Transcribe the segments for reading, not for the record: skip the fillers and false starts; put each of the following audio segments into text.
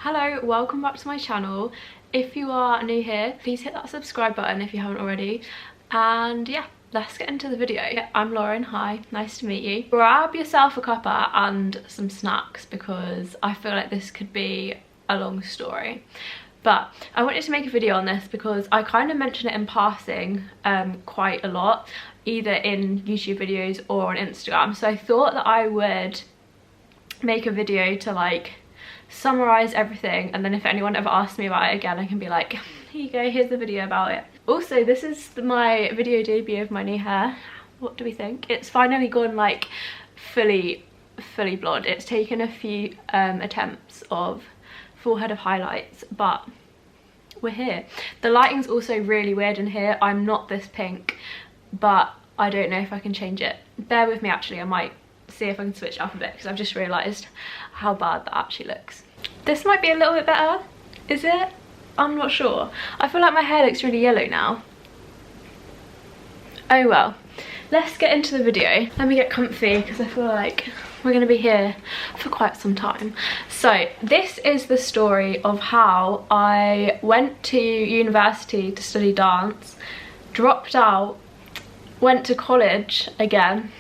Hello, welcome back to my channel. If you are new here, please hit that subscribe button if you haven't already. And yeah, let's get into the video. I'm Lauren, hi, nice to meet you. Grab yourself a cuppa and some snacks because I feel like this could be a long story. But I wanted to make a video on this because I kind of mention it in passing quite a lot, either in YouTube videos or on Instagram. So I thought that I would make a video to like summarize everything, and then if anyone ever asks me about it again, I can be like, here you go, here's the video about it. Also, this is my video debut of my new hair. What do we think? It's finally gone like fully blonde. It's taken a few attempts of full head of highlights, but we're here. The lighting's also really weird in here. I'm not this pink, but I don't know if I can change it. Bear with me, actually. I might see if I can switch it up a bit because I've just realised how bad that actually looks. This might be a little bit better. Is it? I'm not sure. I feel like my hair looks really yellow now. Oh well. Let's get into the video. Let me get comfy because I feel like we're going to be here for quite some time. So this is the story of how I went to university to study dance, dropped out, went to college again,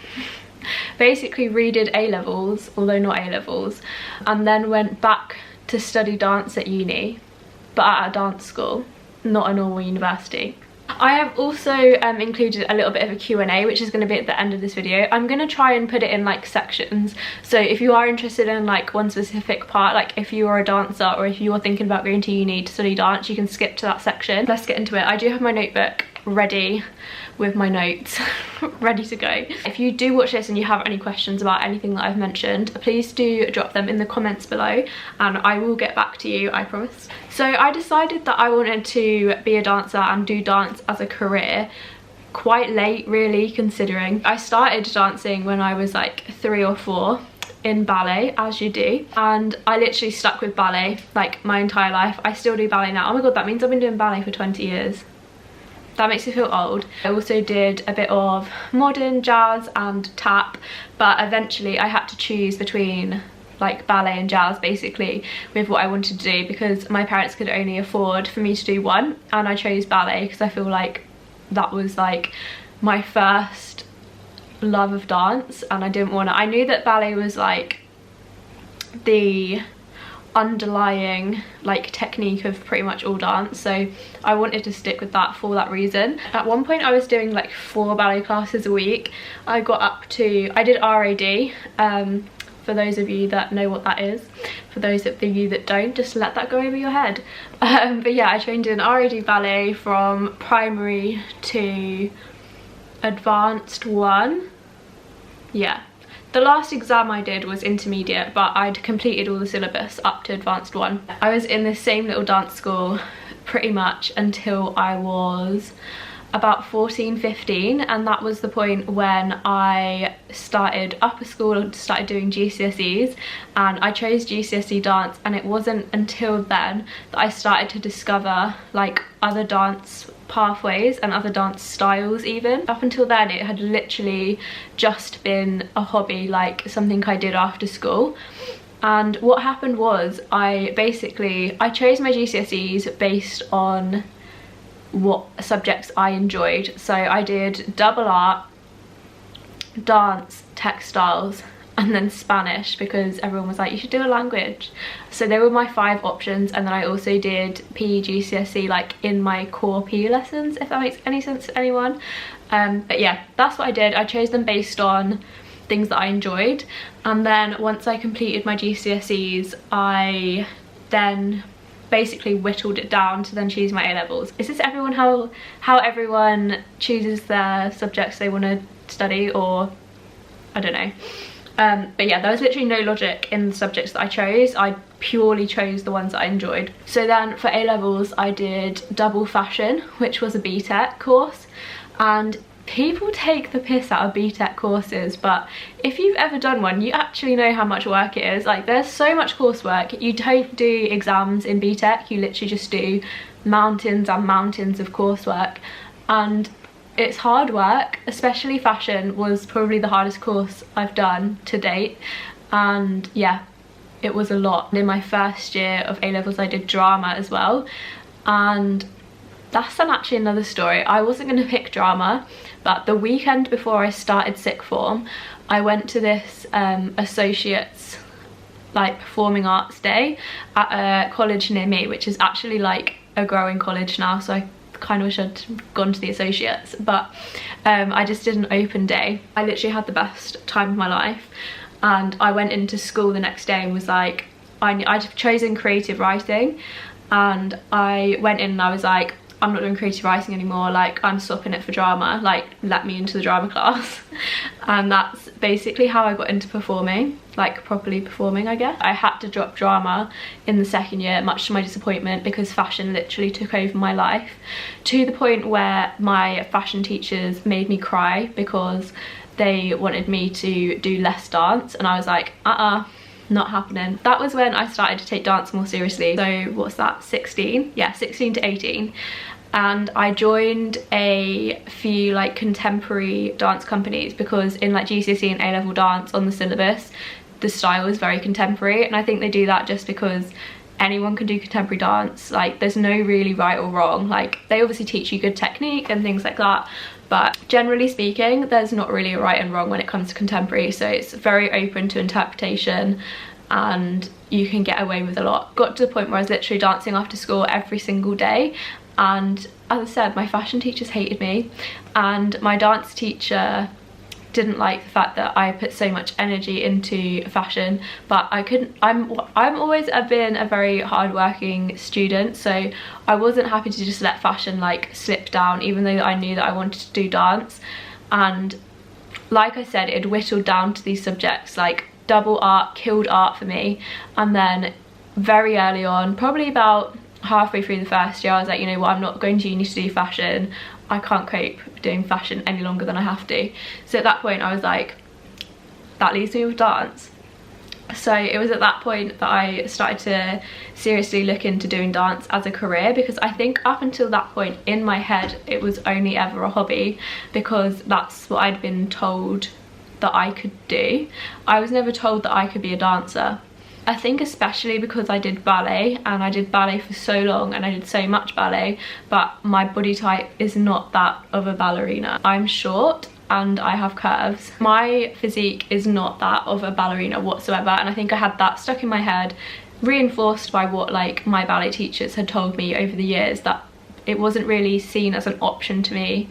basically redid A Levels, although not A Levels, and then went back to study dance at uni, but at a dance school, not a normal university. I have also included a little bit of a Q&A, which is going to be at the end of this video. I'm going to try and put it in like sections, so if you are interested in like one specific part, like if you are a dancer or if you are thinking about going to uni to study dance, you can skip to that section. Let's get into it. I do have my notebook ready with my notes ready to go. If you do watch this and you have any questions about anything that I've mentioned, please do drop them in the comments below and I will get back to you, I promise. So I decided that I wanted to be a dancer and do dance as a career quite late, really, considering I started dancing when I was like 3 or 4 in ballet, as you do, and I literally stuck with ballet like my entire life. I still do ballet now. Oh my god, that means I've been doing ballet for 20 years. That makes me feel old. I also did a bit of modern, jazz and tap, but eventually I had to choose between like ballet and jazz basically with what I wanted to do because my parents could only afford for me to do one, and I chose ballet because I feel like that was like my first love of dance, and I didn't want to. I knew that ballet was like the underlying like technique of pretty much all dance, so I wanted to stick with that for that reason. At one point I was doing like 4 ballet classes a week. I got up to, I did RAD, for those of you that know what that is. For those of you that don't, just let that go over your head. But yeah, I trained in RAD ballet from primary to advanced 1. Yeah. The last exam I did was intermediate, but I'd completed all the syllabus up to advanced 1. I was in the same little dance school pretty much until I was about 14, 15, and that was the point when I started upper school and started doing GCSEs, and I chose GCSE dance, and it wasn't until then that I started to discover like other dance pathways and other dance styles even. Up until then it had literally just been a hobby, like something I did after school. And what happened was I chose my GCSEs based on what subjects I enjoyed. So I did double art, dance, textiles, and then Spanish because everyone was like, you should do a language. So they were my 5 options, and then I also did PE GCSE like in my core PE lessons, if that makes any sense to anyone. But yeah, that's what I did. I chose them based on things that I enjoyed, and then once I completed my GCSEs I then basically whittled it down to then choose my A Levels. Is this everyone how everyone chooses their subjects they want to study, or I don't know. But yeah, there was literally no logic in the subjects that I chose. I purely chose the ones that I enjoyed. So then for A Levels I did double fashion, which was a BTEC course, and people take the piss out of BTEC courses, but if you've ever done one, you actually know how much work it is. Like, there's so much coursework. You don't do exams in BTEC, you literally just do mountains and mountains of coursework, and it's hard work. Especially fashion was probably the hardest course I've done to date, and yeah, it was a lot. In my first year of A Levels I did drama as well, and that's actually another story. I wasn't going to pick drama, but the weekend before I started sixth form, I went to this associates like performing arts day at a college near me, which is actually like a growing college now, so I kind of wish I'd gone to the associates, but I just did an open day. I literally had the best time of my life, and I went into school the next day and was like, I'd chosen creative writing, and I went in and I was like, I'm not doing creative writing anymore, like I'm swapping it for drama, like let me into the drama class. And that's basically how I got into performing, like properly performing, I guess. I had to drop drama in the second year, much to my disappointment, because fashion literally took over my life, to the point where my fashion teachers made me cry because they wanted me to do less dance, and I was like, not happening. That was when I started to take dance more seriously. So what's that, 16? Yeah, 16 to 18. And I joined a few like contemporary dance companies, because in like GCSE and A level dance on the syllabus, the style is very contemporary, and I think they do that just because anyone can do contemporary dance. Like there's no really right or wrong. Like they obviously teach you good technique and things like that, but generally speaking there's not really a right and wrong when it comes to contemporary, so it's very open to interpretation and you can get away with a lot. Got to the point where I was literally dancing after school every single day, and as I said, my fashion teachers hated me, and my dance teacher didn't like the fact that I put so much energy into fashion, but I couldn't. I'm always been a very hardworking student, so I wasn't happy to just let fashion like slip down, even though I knew that I wanted to do dance. And like I said, it whittled down to these subjects. Like double art killed art for me, and then very early on, probably about halfway through the first year, I was like, you know what, I'm not going to uni to do fashion. I can't cope doing fashion any longer than I have to. So at that point I was like, that leaves me with dance. So it was at that point that I started to seriously look into doing dance as a career, because I think up until that point in my head it was only ever a hobby, because that's what I'd been told that I could do. I was never told that I could be a dancer. I think especially because I did ballet, and I did ballet for so long and I did so much ballet, but my body type is not that of a ballerina. I'm short and I have curves. My physique is not that of a ballerina whatsoever, and I think I had that stuck in my head, reinforced by what like my ballet teachers had told me over the years, that it wasn't really seen as an option to me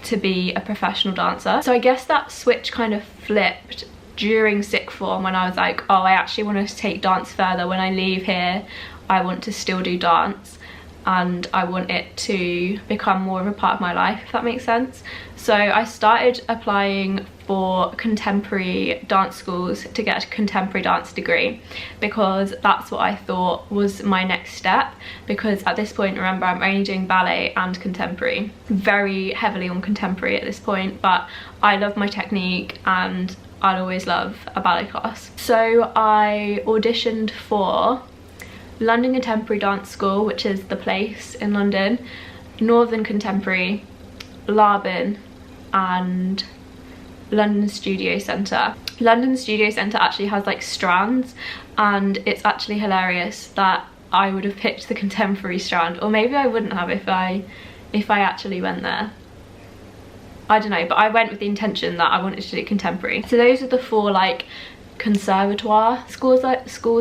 to be a professional dancer. So I guess that switch kind of flipped during sixth form, when I was like, oh, I actually want to take dance further. When I leave here, I want to still do dance, and I want it to become more of a part of my life, if that makes sense. So I started applying for contemporary dance schools to get a contemporary dance degree, because that's what I thought was my next step, because at this point, remember, I'm only doing ballet and contemporary, very heavily on contemporary at this point, but I love my technique and I'll always love a ballet class. So I auditioned for London Contemporary Dance School, which is the place in London, Northern Contemporary, Larbin, and London Studio Centre. London Studio Centre actually has like strands, and it's actually hilarious that I would have picked the contemporary strand, or maybe I wouldn't have if I actually went there. I don't know, but I went with the intention that I wanted to do contemporary. So those are the four like conservatoire schools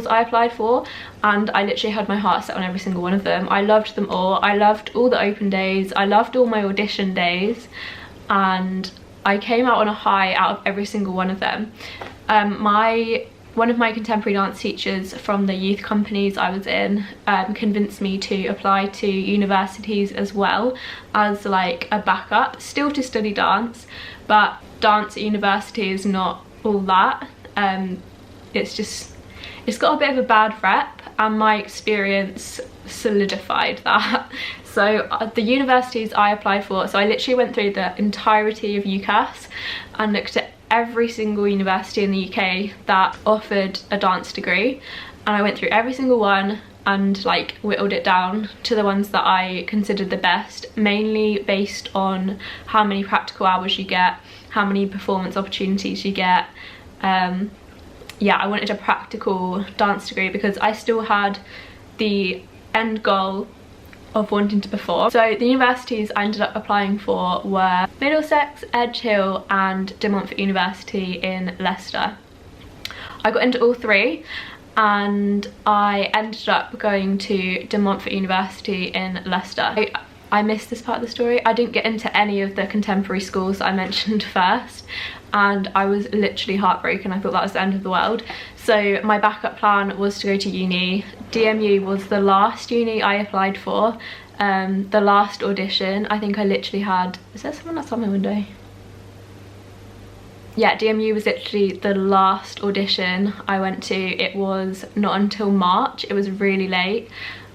I applied for, and I literally had my heart set on every single one of them. I loved them all. I loved all the open days. I loved all my audition days, and I came out on a high out of every single one of them. One of my contemporary dance teachers from the youth companies I was in convinced me to apply to universities as well, as like a backup, still to study dance, but dance at university is not all that. It's got a bit of a bad rep, and my experience solidified that. So the universities I applied for, so I literally went through the entirety of UCAS and looked at every single university in the UK that offered a dance degree, and I went through every single one and like whittled it down to the ones that I considered the best, mainly based on how many practical hours you get, how many performance opportunities you get, yeah, I wanted a practical dance degree because I still had the end goal of wanting to perform. So the universities I ended up applying for were Middlesex, Edge Hill and De Montfort University in Leicester. I got into all three and I ended up going to De Montfort University in Leicester. I missed this part of the story. I didn't get into any of the contemporary schools that I mentioned first, and I was literally heartbroken. I thought that was the end of the world. So my backup plan was to go to uni. DMU was the last uni I applied for, the last audition. I think I literally had, is there someone outside my window? Yeah, DMU was literally the last audition I went to. It was not until March, it was really late,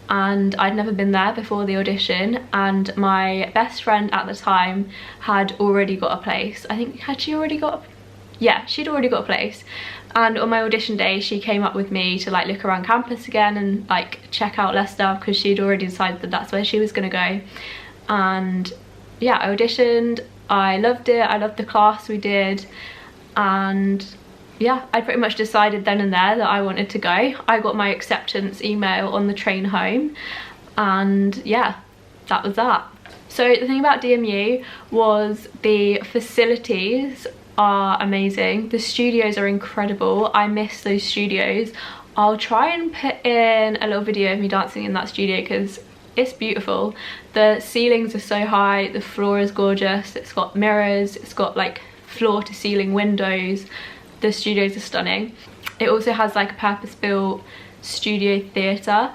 and I'd never been there before the audition, and my best friend at the time had already got a place. I think, had she already got yeah, she'd already got a place. And on my audition day she came up with me to like look around campus again and like check out Leicester, because she'd already decided that that's where she was gonna go. And yeah, I auditioned, I loved it, I loved the class we did, and yeah, I pretty much decided then and there that I wanted to go. I got my acceptance email on the train home, and yeah, that was that. So the thing about DMU was the facilities are amazing. The studios are incredible. I miss those studios. I'll try and put in a little video of me dancing in that studio because it's beautiful. The ceilings are so high, the floor is gorgeous, it's got mirrors, it's got like floor to ceiling windows. The studios are stunning. It also has like a purpose-built studio theatre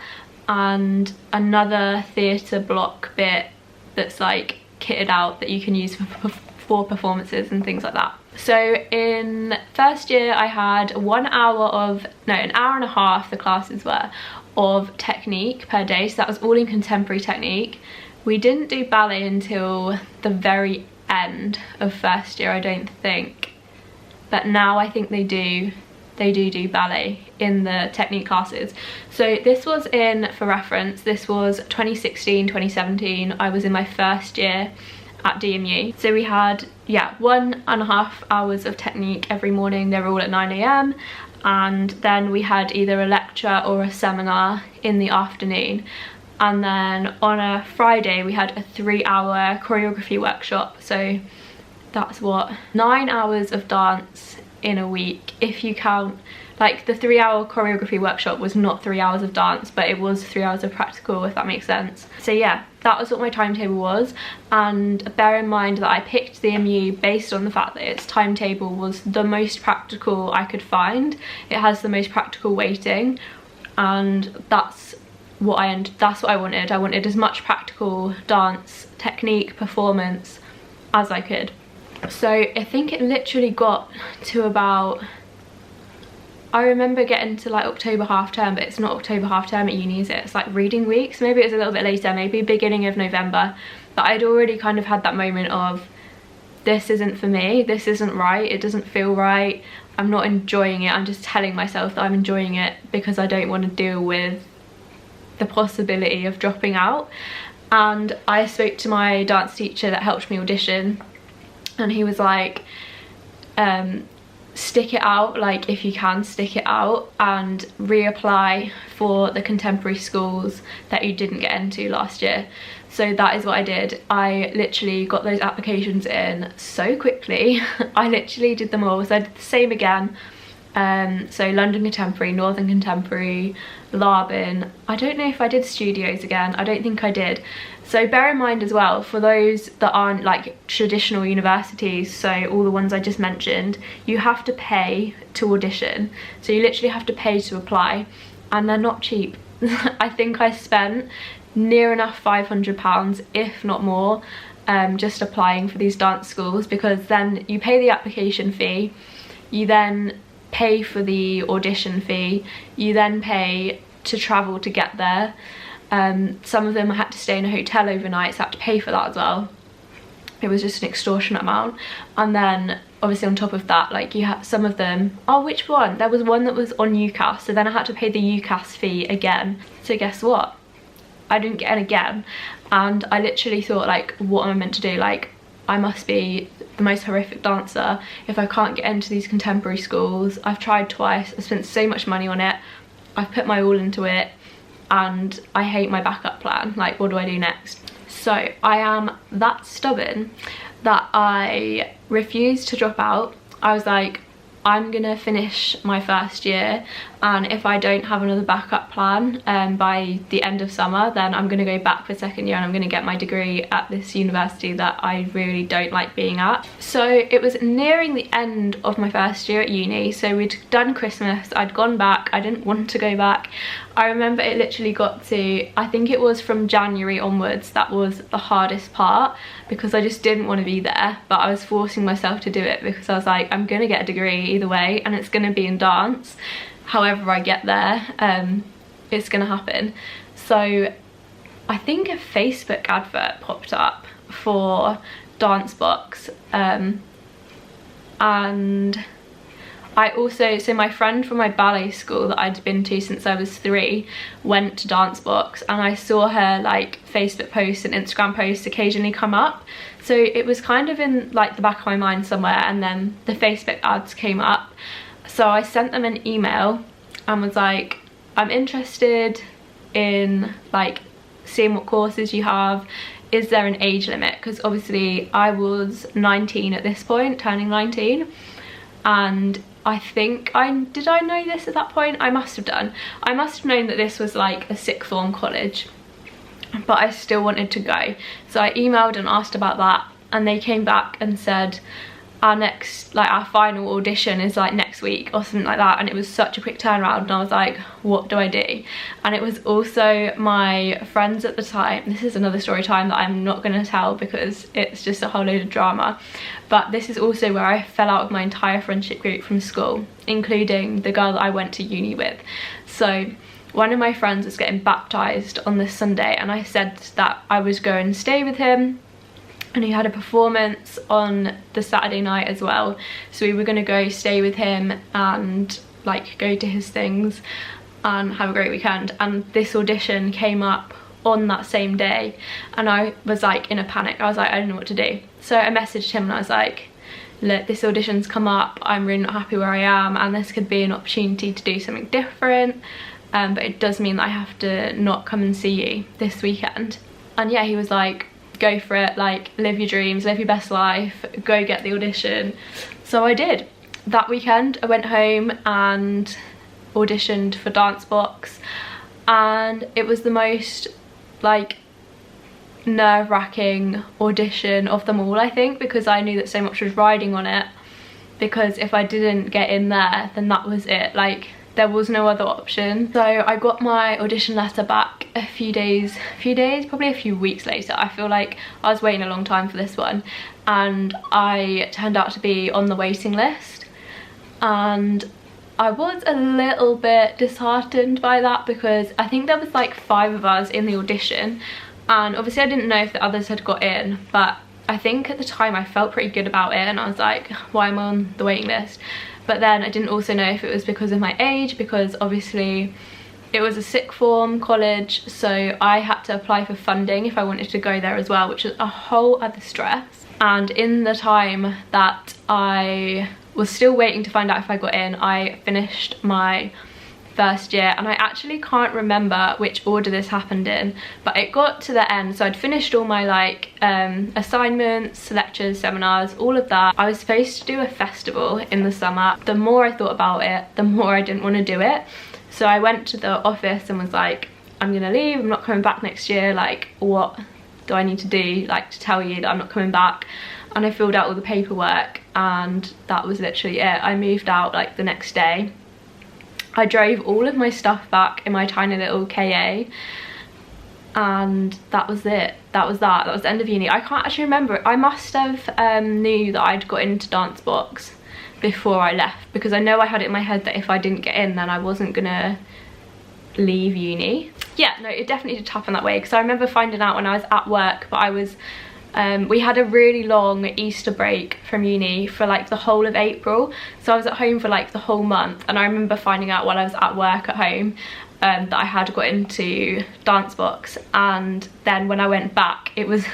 and another theatre block bit that's like kitted out that you can use for performances and things like that. So in first year I had an hour and a half, the classes were, of technique per day. So that was all in contemporary technique. We didn't do ballet until the very end of first year, I don't think. But now I think they do ballet in the technique classes. So this was in, for reference, this was 2016, 2017. I was in my first year at DMU. So we had, yeah, 1.5 hours of technique every morning. They were all at 9 AM. And then we had either a lecture or a seminar in the afternoon. And then on a Friday, we had a 3-hour choreography workshop. So that's what, 9 hours of dance in a week, if you count, like the 3-hour choreography workshop was not 3 hours of dance, but it was 3 hours of practical, if that makes sense. So yeah, that was what my timetable was. And bear in mind that I picked the MU based on the fact that its timetable was the most practical I could find. It has the most practical weighting, and that's what I wanted. I wanted as much practical dance, technique, performance as I could. So I think it literally got to about, I remember getting to like October half term, but it's not October half term at uni, is it? It's like reading week, so maybe it was a little bit later, maybe beginning of November. But I'd already kind of had that moment of, this isn't for me, this isn't right, it doesn't feel right, I'm not enjoying it. I'm just telling myself that I'm enjoying it because I don't want to deal with the possibility of dropping out. And I spoke to my dance teacher that helped me audition, and he was like, stick it out, like if you can, stick it out and reapply for the contemporary schools that you didn't get into last year. So that is what I did. I literally got those applications in so quickly. I literally did them all. So I did the same again. So London Contemporary, Northern Contemporary, Larbin. I don't know if I did studios again. I don't think I did. So bear in mind as well, for those that aren't like traditional universities, so all the ones I just mentioned, you have to pay to audition. So you literally have to pay to apply, and they're not cheap. I think I spent near enough £500, if not more, just applying for these dance schools, because then you pay the application fee, you then pay for the audition fee, you then pay to travel to get there. Some of them I had to stay in a hotel overnight, so I had to pay for that as well. It was just an extortionate amount. And then obviously on top of that, like you have some of them, oh, which one? There was one that was on UCAS, so then I had to pay the UCAS fee again. So guess what? I didn't get in again. And I literally thought, like, what am I meant to do? Like, I must be the most horrific dancer if I can't get into these contemporary schools. I've tried twice, I've spent so much money on it, I've put my all into it, and I hate my backup plan. Like, what do I do next? So I am that stubborn that I refused to drop out. I was like, I'm gonna finish my first year, and if I don't have another backup plan by the end of summer, then I'm gonna go back for second year and I'm gonna get my degree at this university that I really don't like being at. So it was nearing the end of my first year at uni, so we'd done Christmas, I'd gone back, I didn't want to go back. I remember it literally got to, I think it was from January onwards, that was the hardest part, because I just didn't want to be there, but I was forcing myself to do it because I was like, I'm gonna get a degree either way, and it's gonna be in dance. However I get there, it's gonna happen. So I think a Facebook advert popped up for Dancebox, and I also, so my friend from my ballet school that I'd been to since I was 3 went to Dancebox, and I saw her like Facebook posts and Instagram posts occasionally come up. So it was kind of in like the back of my mind somewhere, and then the Facebook ads came up. So I sent them an email and was like, I'm interested in like seeing what courses you have. Is there an age limit? Because obviously I was 19 at this point, turning 19, and I think did I know this at that point? I must have done. I must have known that this was like a sixth form college, but I still wanted to go. So I emailed and asked about that, and they came back and said our final audition is like next week or something like that. And it was such a quick turnaround, and I was like, what do I do? And it was also my friends at the time, this is another story time that I'm not going to tell because it's just a whole load of drama, but this is also where I fell out of my entire friendship group from school, including the girl that I went to uni with. So one of my friends was getting baptised on this Sunday, and I said that I was going to stay with him, and he had a performance on the Saturday night as well, so we were going to go stay with him and like go to his things and have a great weekend. And this audition came up on that same day, and I was like in a panic. I was like, I don't know what to do. So I messaged him and I was like, look, this audition's come up, I'm really not happy where I am, and this could be an opportunity to do something different, but it does mean that I have to not come and see you this weekend. And yeah, he was like, go for it, like live your dreams, live your best life, go get the audition. So I did. That weekend I went home and auditioned for Dancebox, and it was the most like nerve-wracking audition of them all, I think, because I knew that so much was riding on it, because if I didn't get in there, then that was it. Like, there was no other option. So I got my audition letter back a few days, probably a few weeks later. I feel like I was waiting a long time for this one, and I turned out to be on the waiting list, and I was a little bit disheartened by that, because I think there was like 5 of us in the audition, and obviously I didn't know if the others had got in, but I think at the time I felt pretty good about it, and I was like, why am I on the waiting list? But then I didn't also know if it was because of my age, because obviously it was a sixth form college, so I had to apply for funding if I wanted to go there as well, which was a whole other stress. And in the time that I was still waiting to find out if I got in, I finished my first year, and I actually can't remember which order this happened in, but it got to the end, so I'd finished all my like assignments, lectures, seminars, all of that. I was supposed to do a festival in the summer. The more I thought about it, the more I didn't want to do it. So I went to the office and was like, I'm gonna leave, I'm not coming back next year, like what do I need to do like to tell you that I'm not coming back? And I filled out all the paperwork, and that was literally it. I moved out like the next day. I drove all of my stuff back in my tiny little KA, and that was it. That was the end of uni. I can't actually remember. I must have knew that I'd got into Dancebox before I left, because I know I had it in my head that if I didn't get in, then I wasn't gonna leave uni. Yeah, no, it definitely did happen that way, because I remember finding out when I was at work, but I was we had a really long Easter break from uni for like the whole of April, so I was at home for like the whole month, and I remember finding out while I was at work at home that I had got into Dancebox, and then when I went back it was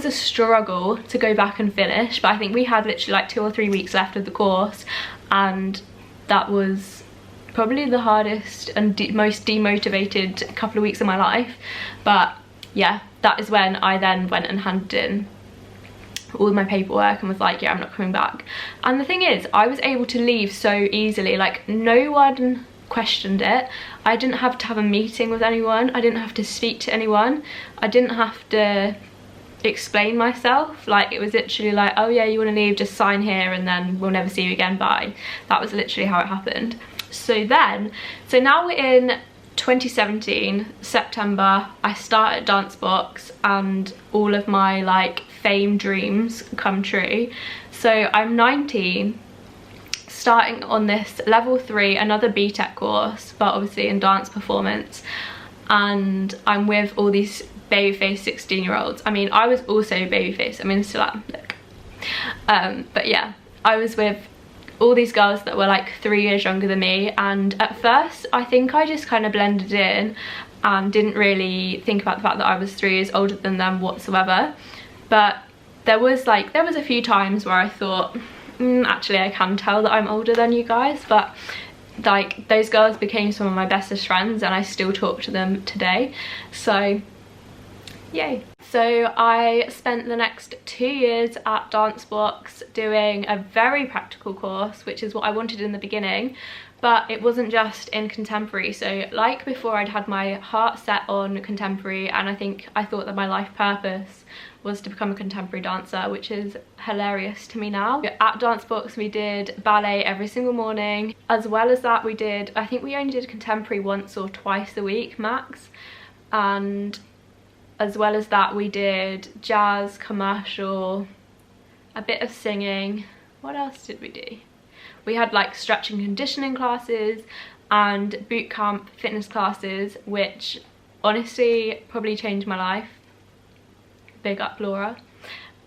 a struggle to go back and finish, but I think we had literally like 2 or 3 weeks left of the course, and that was probably the hardest and most demotivated couple of weeks of my life. But yeah, that is when I then went and handed in all my paperwork and was like, yeah, I'm not coming back. And the thing is, I was able to leave so easily, like no one questioned it. I didn't have to have a meeting with anyone, I didn't have to speak to anyone, I didn't have to explain myself. Like, it was literally like, oh yeah, you want to leave, just sign here and then we'll never see you again, bye. That was literally how it happened. So now we're in 2017 September, I start at Dancebox and all of my like fame dreams come true. So I'm 19, starting on this level 3, another BTEC course, but obviously in dance performance, and I'm with all these babyface 16-year-olds. I mean, I was also babyface, I mean still am, look. But yeah, I was with all these girls that were like 3 years younger than me, and at first I think I just kind of blended in and didn't really think about the fact that I was 3 years older than them whatsoever. But there was a few times where I thought, actually I can tell that I'm older than you guys. But like, those girls became some of my bestest friends and I still talk to them today, so yay. So I spent the next 2 years at Dancebox doing a very practical course, which is what I wanted in the beginning, but it wasn't just in contemporary. So like before, I'd had my heart set on contemporary, and I thought that my life purpose was to become a contemporary dancer, which is hilarious to me now. At Dancebox we did ballet every single morning. As well as that, I think we only did contemporary once or twice a week max, and as well as that we did jazz, commercial, a bit of singing. What else did we do? We had like stretching conditioning classes and boot camp fitness classes, which honestly probably changed my life. Big up Laura.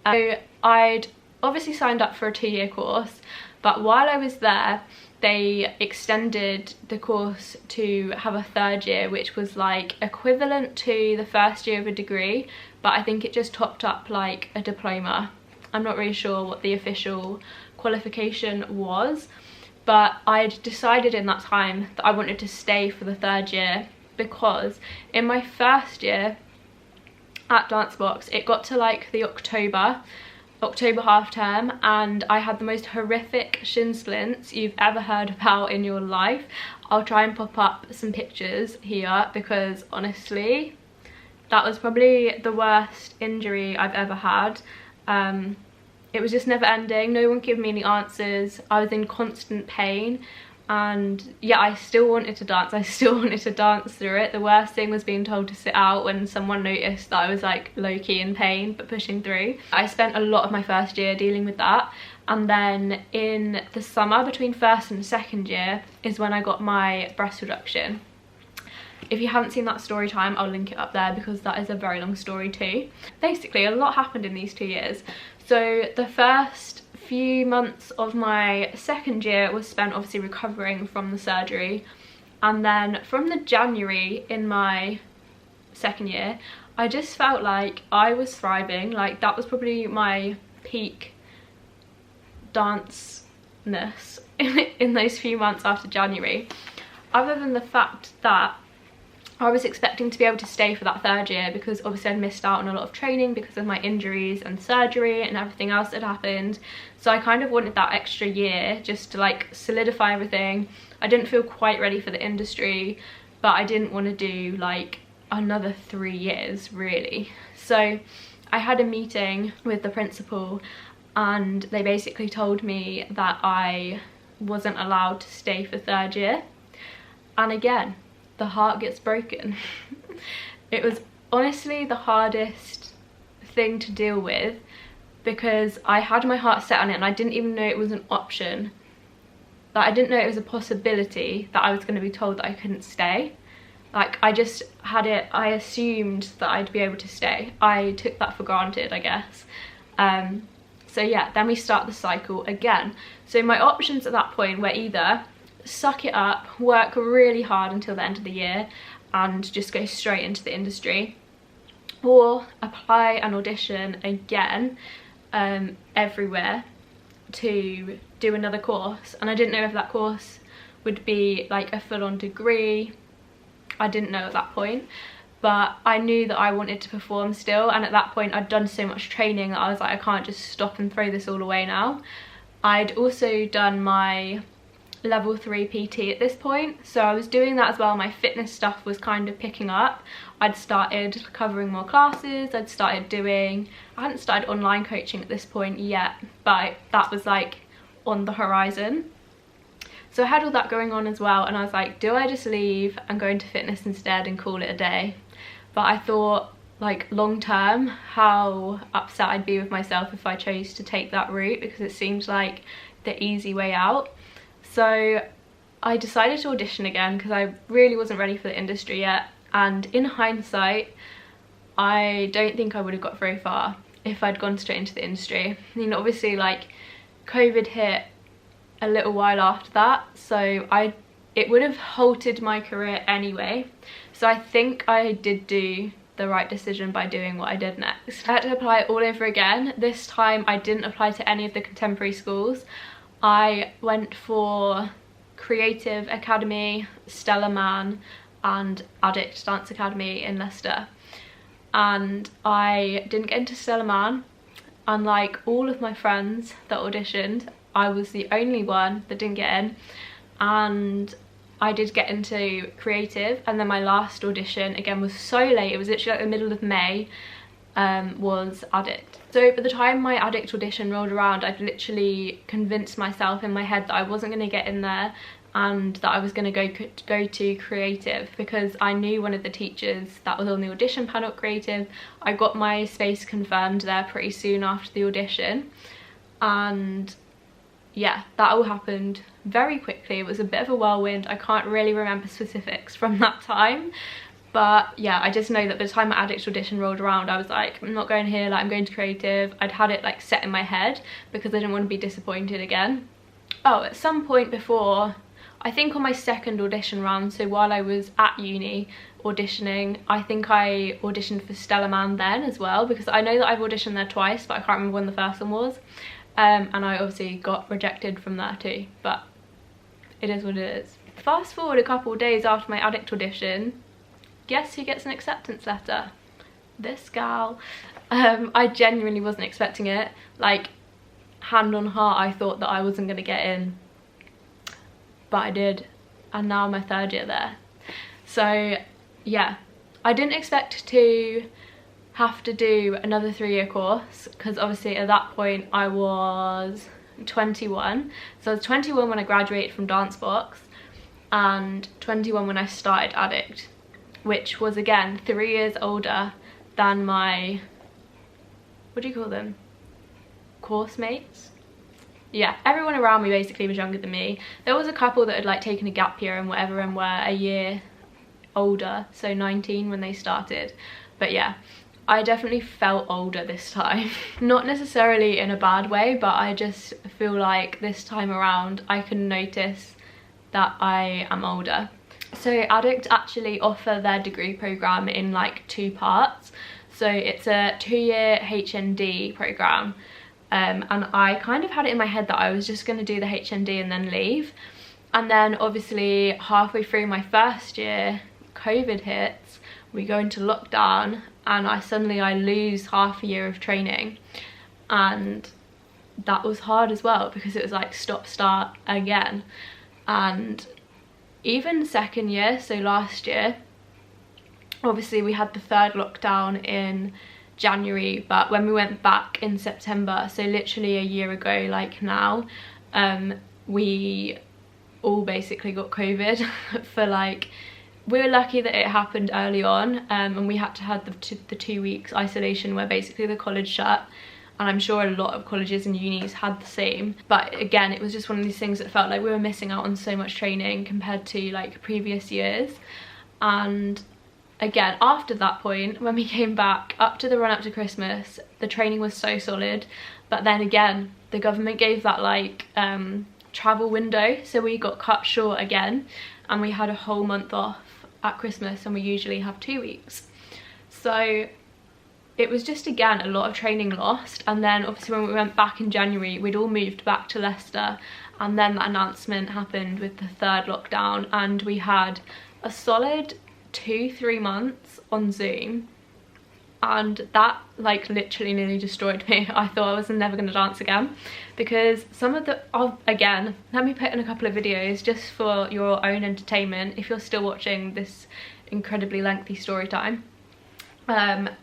So I'd obviously signed up for a 2-year course, but while I was there they extended the course to have a 3rd year, which was like equivalent to the 1st year of a degree, but I think it just topped up like a diploma. I'm not really sure what the official qualification was, but I'd decided in that time that I wanted to stay for the 3rd year, because in my 1st year at Dancebox it got to like the October half term and I had the most horrific shin splints you've ever heard about in your life. I'll try and pop up some pictures here, because honestly that was probably the worst injury I've ever had. It was just never ending, no one gave me any answers, I was in constant pain, and yeah, I still wanted to dance, I still wanted to dance through it. The worst thing was being told to sit out when someone noticed that I was like low-key in pain but pushing through. I spent a lot of my 1st year dealing with that, and then in the summer between 1st and 2nd year is when I got my breast reduction. If you haven't seen that story time, I'll link it up there because that is a very long story too. Basically, a lot happened in these 2 years. So the first few months of my 2nd year was spent obviously recovering from the surgery, and then from the January in my 2nd year I just felt like I was thriving. Like, that was probably my peak dance-ness in those few months after January, other than the fact that I was expecting to be able to stay for that 3rd year, because obviously I'd missed out on a lot of training because of my injuries and surgery and everything else that happened. So I kind of wanted that extra year just to like solidify everything. I didn't feel quite ready for the industry, but I didn't want to do like another 3 years really. So I had a meeting with the principal and they basically told me that I wasn't allowed to stay for 3rd year. And again, the heart gets broken. It was honestly the hardest thing to deal with, because I had my heart set on it and I didn't even know it was an option. Like, I didn't know it was a possibility that I was going to be told that I couldn't stay. Like, I just had it, I assumed that I'd be able to stay. I took that for granted, I guess. So yeah, then we start the cycle again. So my options at that point were either suck it up, work really hard until the end of the year and just go straight into the industry, or apply and audition again everywhere to do another course. And I didn't know if that course would be like a full-on degree. I didn't know at that point, but I knew that I wanted to perform still, and at that point I'd done so much training that I was like, I can't just stop and throw this all away now. I'd also done my level 3 PT at this point, so I was doing that as well. My fitness stuff was kind of picking up. I'd started covering more classes, I hadn't started online coaching at this point yet, but that was like on the horizon. So I had all that going on as well, and I was like, do I just leave and go into fitness instead and call it a day? But I thought, like, long term, how upset I'd be with myself if I chose to take that route, because it seemed like the easy way out. So I decided to audition again because I really wasn't ready for the industry yet, and in hindsight I don't think I would have got very far if I'd gone straight into the industry. I mean, obviously, like, COVID hit a little while after that, so it would have halted my career anyway. So I think I did do the right decision by doing what I did next. I had to apply all over again. This time I didn't apply to any of the contemporary schools. I went for Creative Academy, Stella Man and Addict Dance Academy in Leicester, and I didn't get into Stella Man. Unlike all of my friends that auditioned, I was the only one that didn't get in, and I did get into Creative, and then my last audition again was so late, it was literally like the middle of May, was Addict. So by the time my Addict audition rolled around, I'd literally convinced myself in my head that I wasn't going to get in there and that I was going to go to Creative, because I knew one of the teachers that was on the audition panel at Creative. I got my space confirmed there pretty soon after the audition, and yeah, that all happened very quickly. It was a bit of a whirlwind. I can't really remember specifics from that time, but yeah, I just know that by the time my Addict audition rolled around, I was like, I'm not going here, like, I'm going to Creative. I'd had it like set in my head because I didn't want to be disappointed again. Oh, at some point before, I think on my second audition round, so while I was at uni auditioning, I think I auditioned for Stella Man then as well, because I know that I've auditioned there twice, but I can't remember when the first one was. And I obviously got rejected from there too, but it is what it is. Fast forward a couple of days after my Addict audition, guess who gets an acceptance letter? This gal. I genuinely wasn't expecting it. Like, hand on heart, I thought that I wasn't going to get in, but I did, and now I'm my third year there. So yeah, I didn't expect to have to do another 3-year course, because obviously at that point I was 21. So I was 21 when I graduated from Dancebox and 21 when I started Addict, which was again 3 years older than my, what do you call them, course mates? Yeah, everyone around me basically was younger than me. There was a couple that had like taken a gap year and whatever and were a year older, so 19 when they started. But yeah, I definitely felt older this time. Not necessarily in a bad way, but I just feel like this time around I can notice that I am older. So Addict actually offer their degree program in like 2 parts. So it's a 2-year HND program, and I kind of had it in my head that I was just going to do the HND and then leave. And then obviously halfway through my first year, COVID hits, we go into lockdown, and I lose half a year of training, and that was hard as well because it was like stop start again. And even second year, so last year, obviously we had the 3rd lockdown in January, but when we went back in September, so literally a year ago like now, we all basically got COVID for like, we were lucky that it happened early on, and we had to have the 2 weeks isolation where basically the college shut, and I'm sure a lot of colleges and unis had the same. But again, it was just one of these things that felt like we were missing out on so much training compared to like previous years. And again, after that point, when we came back up to the run up to Christmas, the training was so solid, but then again the government gave that like travel window, so we got cut short again, and we had a whole month off at Christmas, and we usually have 2 weeks. So it was just, again, a lot of training lost. And then obviously when we went back in January, we'd all moved back to Leicester, and then that announcement happened with the 3rd lockdown, and we had a solid 2-3 months on Zoom, and that like literally nearly destroyed me. I thought I was never going to dance again, because some of the, again, let me put in a couple of videos just for your own entertainment if you're still watching this incredibly lengthy story time.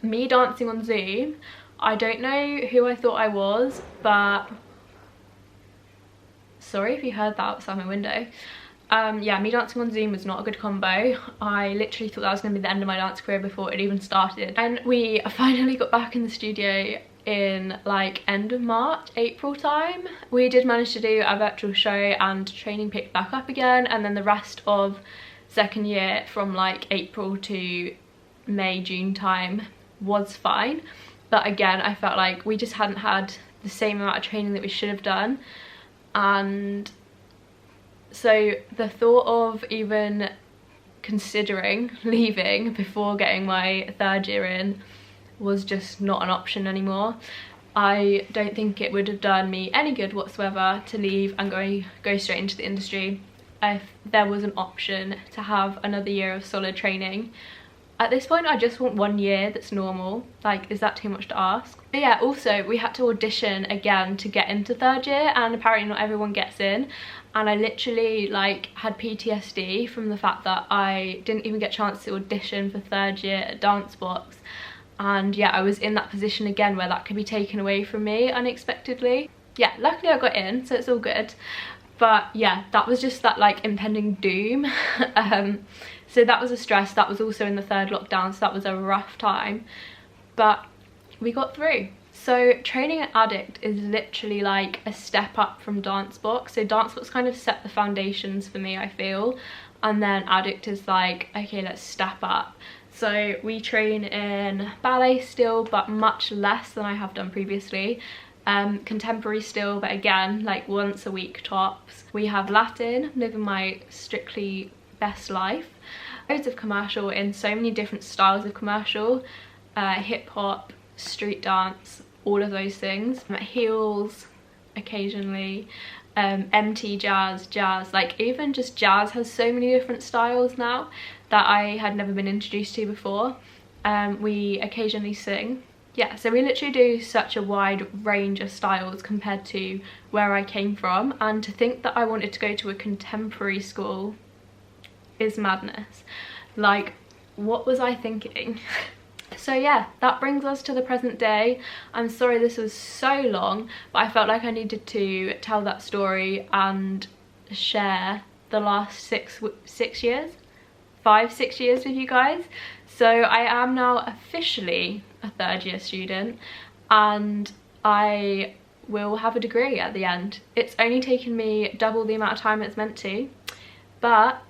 Me dancing on Zoom, I don't know who I thought I was, but sorry if you heard that outside my window. Yeah, me dancing on Zoom was not a good combo. I literally thought that was going to be the end of my dance career before it even started. And we finally got back in the studio in like end of March, April time. We did manage to do a virtual show, and training picked back up again, and then the rest of 2nd year from like April to May, June time was fine. But again, I felt like we just hadn't had the same amount of training that we should have done, and so the thought of even considering leaving before getting my 3rd year in was just not an option anymore. I don't think it would have done me any good whatsoever to leave and go straight into the industry if there was an option to have another year of solid training. At this point, I just want 1 year that's normal. Like, is that too much to ask? But yeah, also we had to audition again to get into 3rd year, and apparently not everyone gets in. And I literally like had PTSD from the fact that I didn't even get a chance to audition for 3rd year at Dancebox. And yeah, I was in that position again where that could be taken away from me unexpectedly. Yeah, luckily I got in, so it's all good. But yeah, that was just that like impending doom. So that was a stress. That was also in the 3rd lockdown, so that was a rough time, but we got through. So training at Addict is literally like a step up from Dancebox. So Dancebox kind of set the foundations for me, I feel, and then Addict is like, okay, let's step up. So we train in ballet still, but much less than I have done previously. Contemporary still, but again, like once a week tops. We have Latin, living my strictly best life. Loads of commercial in so many different styles of commercial, hip-hop, street dance, all of those things. Heels occasionally, MT jazz, like even just jazz has so many different styles now that I had never been introduced to before. We occasionally sing. Yeah, so we literally do such a wide range of styles compared to where I came from, and to think that I wanted to go to a contemporary school is madness. Like, what was I thinking? So yeah, that brings us to the present day. I'm sorry this was so long, but I felt like I needed to tell that story and share the last 6 years, 5-6 years with you guys. So I am now officially a 3rd year student, and I will have a degree at the end. It's only taken me double the amount of time it's meant to, but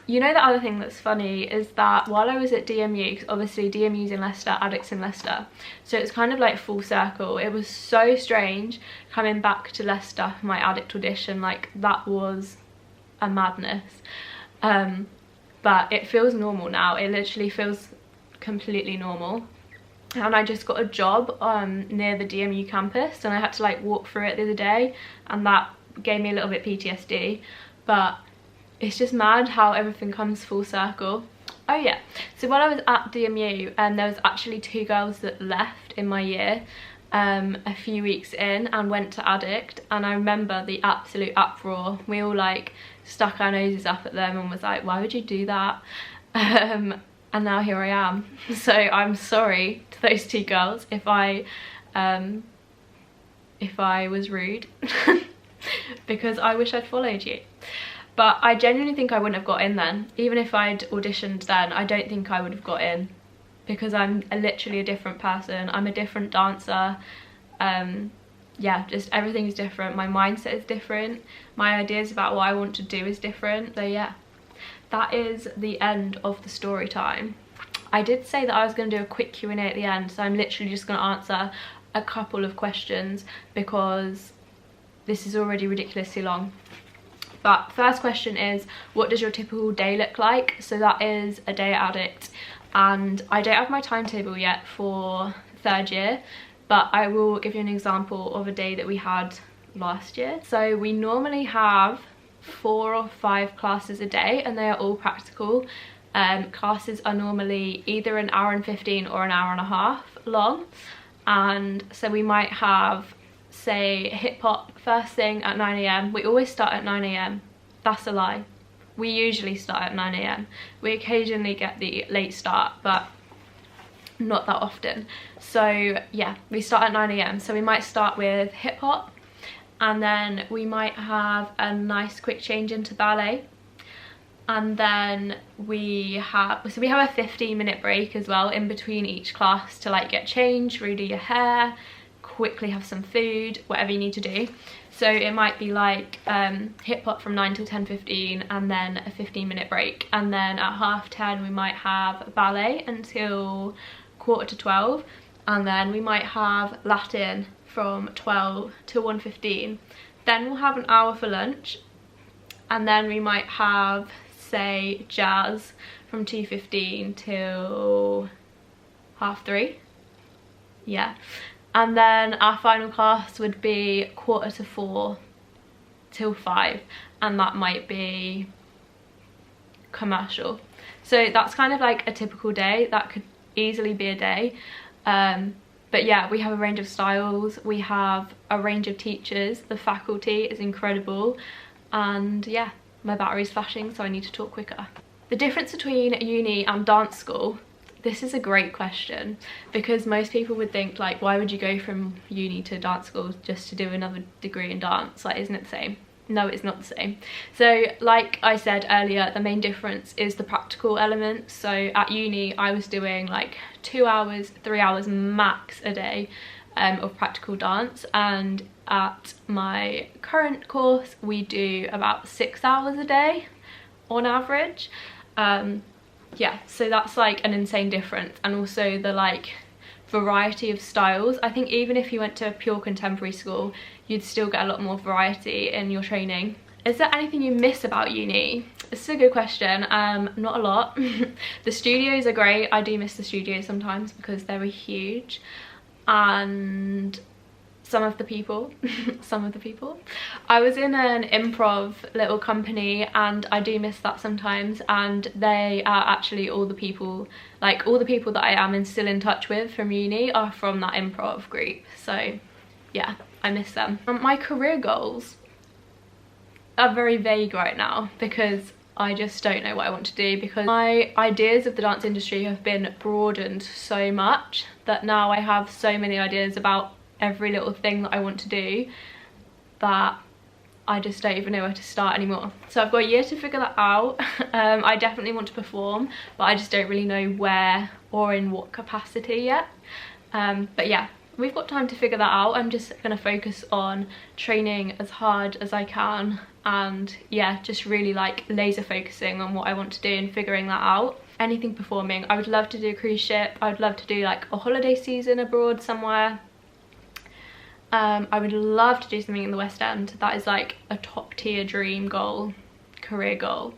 you know, the other thing that's funny is that while I was at DMU, 'cause obviously DMU's in Leicester, Addict's in Leicester, so it's kind of like full circle. It was so strange coming back to Leicester for my Addict audition. Like, that was a madness. But it feels normal now. It literally feels completely normal. And I just got a job near the DMU campus, and I had to like walk through it the other day, and that gave me a little bit PTSD. But it's just mad how everything comes full circle. Oh yeah, so while I was at DMU, there was actually 2 girls that left in my year a few weeks in and went to Addict, and I remember the absolute uproar. We all like stuck our noses up at them and was like, why would you do that? And now here I am. So I'm sorry to those 2 girls if I was rude, because I wish I'd followed you. But I genuinely think I wouldn't have got in then. Even if I'd auditioned then, I don't think I would have got in, because I'm literally a different person. I'm a different dancer. Yeah, just everything's different. My mindset is different. My ideas about what I want to do is different. So yeah, that is the end of the story time. I did say that I was going to do a quick Q&A at the end, so I'm literally just going to answer a couple of questions, because this is already ridiculously long. But first question is, what does your typical day look like? So that is a day at Addict, and I don't have my timetable yet for 3rd year, but I will give you an example of a day that we had last year. So we normally have 4 or 5 classes a day, and they are all practical. Classes are normally either an hour and 15 or an hour and a half long, and so we might have, say, hip hop first thing at 9 AM. We always start at 9 AM. That's a lie. We usually start at 9 AM. We occasionally get the late start, but not that often. So yeah, we start at 9 AM. So we might start with hip hop, and then we might have a nice quick change into ballet, and then we have a 15-minute break as well in between each class to like get changed, redo your hair, quickly have some food, whatever you need to do. So it might be like hip hop from 9 till 10:15, and then a 15-minute break, and then at 10:30 we might have ballet until 11:45, and then we might have Latin from 12 till 1:15. Then we'll have an hour for lunch, and then we might have, say, jazz from 2:15 till 3:30. Yeah. And then our final class would be 4:45 till 5, and that might be commercial. So that's kind of like a typical day. That could easily be a day. But yeah, we have a range of styles, we have a range of teachers, the faculty is incredible, and yeah, my battery's flashing, so I need to talk quicker. The difference between uni and dance school. This is a great question, because most people would think, like, why would you go from uni to dance school just to do another degree in dance? Like, isn't it the same? No, it's not the same. So like I said earlier, the main difference is the practical elements. So at uni I was doing like 2 hours, 3 hours max a day of practical dance, and at my current course we do about 6 hours a day on average. Yeah, so that's like an insane difference, and also the like variety of styles. I think even if you went to a pure contemporary school, you'd still get a lot more variety in your training. Is there anything you miss about uni? This is a good question. Not a lot. The studios are great. I do miss the studios sometimes because they were huge, and some of the people I was in an improv little company, and I do miss that sometimes, and they are actually all the people that I am still in touch with from uni are from that improv group. So yeah, I miss them. My career goals are very vague right now because I just don't know what I want to do, because my ideas of the dance industry have been broadened so much that now I have so many ideas about every little thing that I want to do that I just don't even know where to start anymore. So I've got a year to figure that out. I definitely want to perform, but I just don't really know where or in what capacity yet. But yeah, we've got time to figure that out. I'm just gonna focus on training as hard as I can, and yeah, just really like laser focusing on what I want to do and figuring that out. Anything performing. I would love to do a cruise ship. I would love to do like a holiday season abroad somewhere. I would love to do something in the West End. That is like a top tier dream goal, career goal.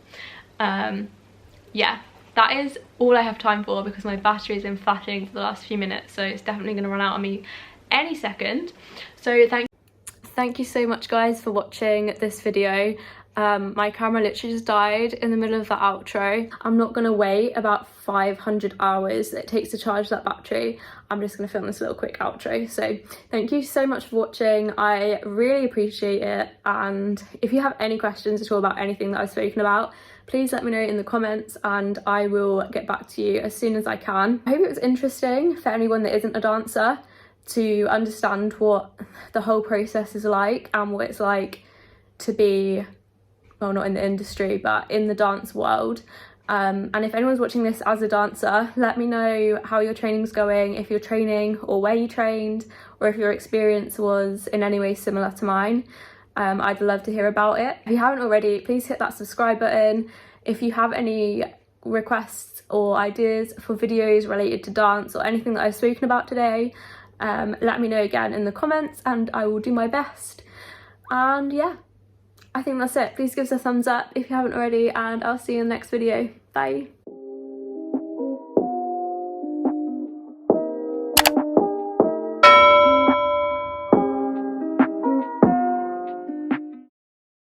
Yeah, that is all I have time for because my battery has been flashing for the last few minutes, so it's definitely going to run out on me any second. So thank you so much guys for watching this video. My camera literally just died in the middle of the outro. I'm not going to wait about 500 hours that it takes to charge that battery. I'm just going to film this little quick outro. So thank you so much for watching. I really appreciate it, and if you have any questions at all about anything that I've spoken about, please let me know in the comments and I will get back to you as soon as I can. I hope it was interesting for anyone that isn't a dancer to understand what the whole process is like and what it's like to be, well, not in the industry but in the dance world. And if anyone's watching this as a dancer, let me know how your training's going, if you're training or where you trained, or if your experience was in any way similar to mine. I'd love to hear about it. If you haven't already, please hit that subscribe button. If you have any requests or ideas for videos related to dance or anything that I've spoken about today, let me know again in the comments and I will do my best. And yeah, I think that's it. Please give us a thumbs up if you haven't already, and I'll see you in the next video. Bye.